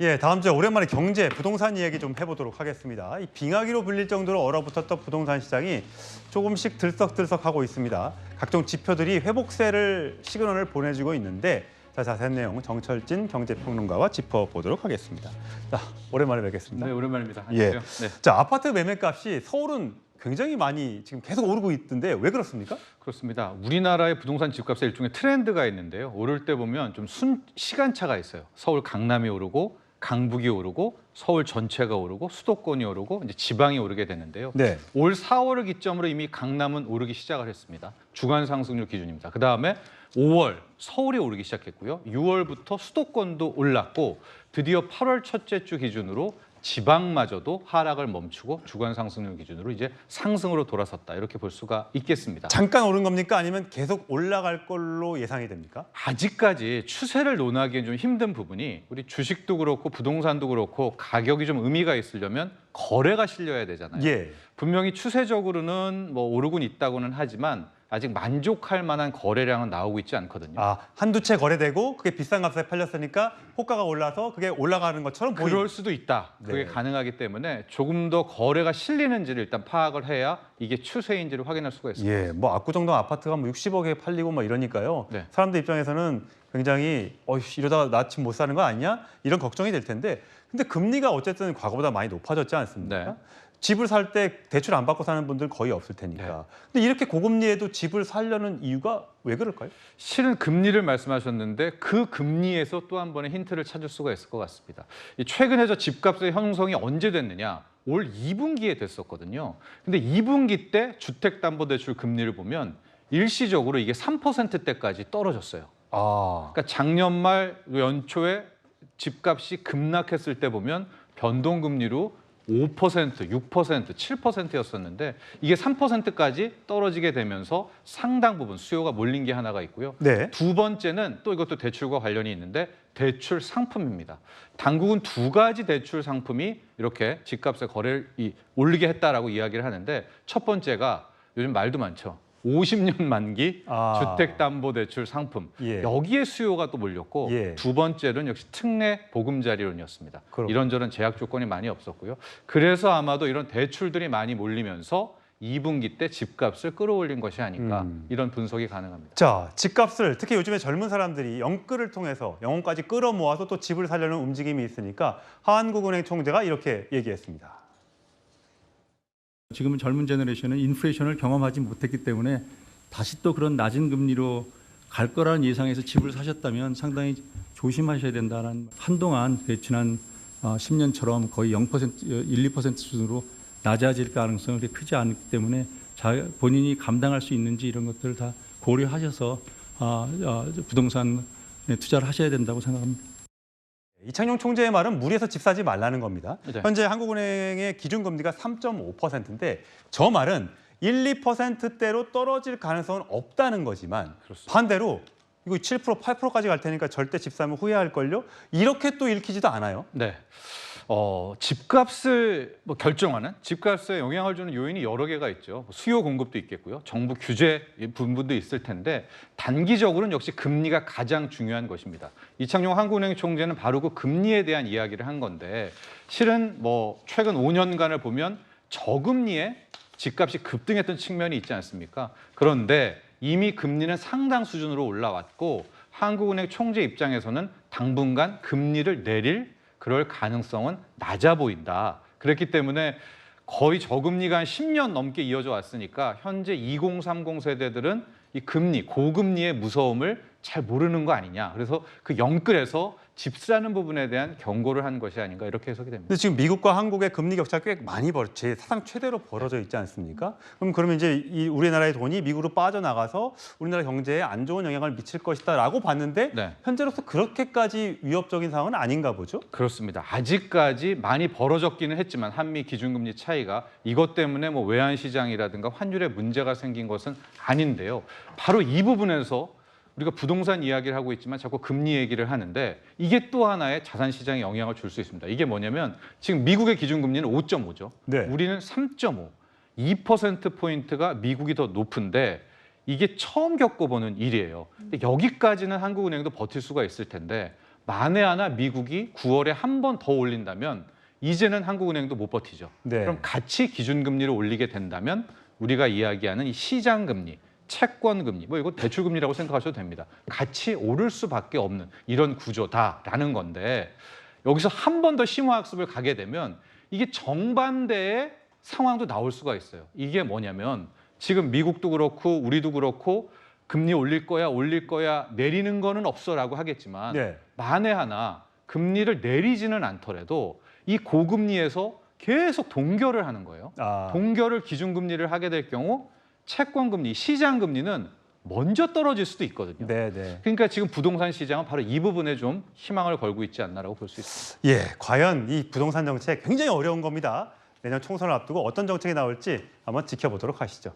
예, 다음 주에 오랜만에 경제, 부동산 이야기 좀 해보도록 하겠습니다. 이 빙하기로 불릴 정도로 얼어붙었던 부동산 시장이 조금씩 들썩들썩하고 있습니다. 각종 지표들이 회복세를 시그널을 보내주고 있는데 자, 자세한 내용 정철진 경제평론가와 짚어보도록 하겠습니다. 자, 오랜만에 뵙겠습니다. 네, 오랜만입니다. 예. 안녕하세요. 네. 자, 아파트 매매값이 서울은 굉장히 많이 지금 계속 오르고 있던데 왜 그렇습니까? 그렇습니다. 우리나라의 부동산 집값에 일종의 트렌드가 있는데요. 오를 때 보면 좀 시간차가 있어요. 서울 강남이 오르고 강북이 오르고 서울 전체가 오르고 수도권이 오르고 이제 지방이 오르게 되는데요. 네. 올 4월을 기점으로 이미 강남은 오르기 시작을 했습니다. 주간 상승률 기준입니다. 그다음에 5월 서울이 오르기 시작했고요. 6월부터 수도권도 올랐고 드디어 8월 첫째 주 기준으로 지방마저도 하락을 멈추고 주간 상승률 기준으로 이제 상승으로 돌아섰다. 이렇게 볼 수가 있겠습니다. 잠깐 오른 겁니까? 아니면 계속 올라갈 걸로 예상이 됩니까? 아직까지 추세를 논하기엔 좀 힘든 부분이 우리 주식도 그렇고 부동산도 그렇고 가격이 좀 의미가 있으려면 거래가 실려야 되잖아요. 예. 분명히 추세적으로는 뭐 오르곤 있다고는 하지만 아직 만족할 만한 거래량은 나오고 있지 않거든요. 아, 한두 채 거래되고 그게 비싼 값에 팔렸으니까 호가가 올라서 그게 올라가는 것처럼 보이는. 그럴 수도 있다. 그게 네. 가능하기 때문에 조금 더 거래가 실리는지를 일단 파악을 해야 이게 추세인지를 확인할 수가 있습니다. 예, 뭐 압구정동 아파트가 뭐 60억에 팔리고 뭐 이러니까요. 네. 사람들 입장에서는 굉장히 이러다가 나 집 못 사는 거 아니냐? 이런 걱정이 될 텐데. 근데 금리가 어쨌든 과거보다 많이 높아졌지 않습니까? 네. 집을 살 때 대출 안 받고 사는 분들 거의 없을 테니까. 네. 근데 이렇게 고금리에도 집을 사려는 이유가 왜 그럴까요? 실은 금리를 말씀하셨는데 그 금리에서 또 한 번의 힌트를 찾을 수가 있을 것 같습니다. 최근에 저 집값의 형성이 언제 됐느냐? 올 2분기에 됐었거든요. 근데 2분기 때 주택담보대출 금리를 보면 일시적으로 이게 3%대까지 떨어졌어요. 아, 그러니까 작년 말 연초에 집값이 급락했을 때 보면 변동금리로 5%, 6%, 7%였었는데 이게 3%까지 떨어지게 되면서 상당 부분 수요가 몰린 게 하나가 있고요. 네. 두 번째는 또 이것도 대출과 관련이 있는데 대출 상품입니다. 당국은 두 가지 대출 상품이 이렇게 집값의 거래를 올리게 했다라고 이야기를 하는데 첫 번째가 요즘 말도 많죠. 50년 만기 주택담보대출 상품. 예. 여기에 수요가 또 몰렸고 예. 두 번째는 역시 특례 보금자리론이었습니다. 그렇군요. 이런저런 제약 조건이 많이 없었고요. 그래서 아마도 이런 대출들이 많이 몰리면서 2분기 때 집값을 끌어올린 것이 아닌가 이런 분석이 가능합니다. 자, 집값을 특히 요즘에 젊은 사람들이 영끌을 통해서 영혼까지 끌어모아서 또 집을 사려는 움직임이 있으니까 한국은행 총재가 이렇게 얘기했습니다. 지금은 젊은 제너레이션은 인플레이션을 경험하지 못했기 때문에 다시 또 그런 낮은 금리로 갈 거라는 예상에서 집을 사셨다면 상당히 조심하셔야 된다는 한동안 지난 10년처럼 거의 0%, 1, 2% 수준으로 낮아질 가능성이 그렇게 크지 않기 때문에 본인이 감당할 수 있는지 이런 것들을 다 고려하셔서 부동산에 투자를 하셔야 된다고 생각합니다. 이창용 총재의 말은 무리해서 집 사지 말라는 겁니다. 네. 현재 한국은행의 기준금리가 3.5%인데 저 말은 1, 2%대로 떨어질 가능성은 없다는 거지만 그렇습니다. 반대로 이거 7%, 8%까지 갈 테니까 절대 집 사면 후회할걸요? 이렇게 또 읽히지도 않아요. 네. 집값을 결정하는 집값에 영향을 주는 요인이 여러 개가 있죠. 수요 공급도 있겠고요. 정부 규제 부분도 있을 텐데 단기적으로는 역시 금리가 가장 중요한 것입니다. 이창용 한국은행 총재는 바로 그 금리에 대한 이야기를 한 건데 실은 최근 5년간을 보면 저금리에 집값이 급등했던 측면이 있지 않습니까? 그런데 이미 금리는 상당 수준으로 올라왔고 한국은행 총재 입장에서는 당분간 금리를 내릴 그럴 가능성은 낮아 보인다. 그렇기 때문에 거의 저금리가 한 10년 넘게 이어져 왔으니까 현재 2030 세대들은 이 금리, 고금리의 무서움을 잘 모르는 거 아니냐. 그래서 그 영끌에서 집 사는 부분에 대한 경고를 한 것이 아닌가 이렇게 해석이 됩니다. 근데 지금 미국과 한국의 금리 격차가 꽤 많이 사상 최대로 벌어져 있지 않습니까? 그러면 이제 이 우리나라의 돈이 미국으로 빠져나가서 우리나라 경제에 안 좋은 영향을 미칠 것이다라고 봤는데 네. 현재로서 그렇게까지 위협적인 상황은 아닌가 보죠? 그렇습니다. 아직까지 많이 벌어졌기는 했지만 한미 기준금리 차이가 이것 때문에 외환시장이라든가 환율에 문제가 생긴 것은 아닌데요. 바로 이 부분에서 우리가 부동산 이야기를 하고 있지만 자꾸 금리 얘기를 하는데 이게 또 하나의 자산시장에 영향을 줄 수 있습니다. 이게 뭐냐면 지금 미국의 기준금리는 5.5죠. 네. 우리는 3.5, 2%포인트가 미국이 더 높은데 이게 처음 겪어보는 일이에요. 근데 여기까지는 한국은행도 버틸 수가 있을 텐데 만에 하나 미국이 9월에 한 번 더 올린다면 이제는 한국은행도 못 버티죠. 네. 그럼 같이 기준금리를 올리게 된다면 우리가 이야기하는 이 시장금리, 채권금리, 뭐 이거 대출금리라고 생각하셔도 됩니다. 같이 오를 수밖에 없는 이런 구조다라는 건데 여기서 한 번 더 심화학습을 가게 되면 이게 정반대의 상황도 나올 수가 있어요. 이게 뭐냐면 지금 미국도 그렇고 우리도 그렇고 금리 올릴 거야, 내리는 거는 없어라고 하겠지만 네. 만에 하나 금리를 내리지는 않더라도 이 고금리에서 계속 동결을 하는 거예요. 아, 동결을 기준금리를 하게 될 경우 채권금리, 시장금리는 먼저 떨어질 수도 있거든요. 네, 네. 그러니까 지금 부동산 시장은 바로 이 부분에 좀 희망을 걸고 있지 않나라고 볼 수 있습니다. 예, 과연 이 부동산 정책 굉장히 어려운 겁니다. 내년 총선을 앞두고 어떤 정책이 나올지 한번 지켜보도록 하시죠.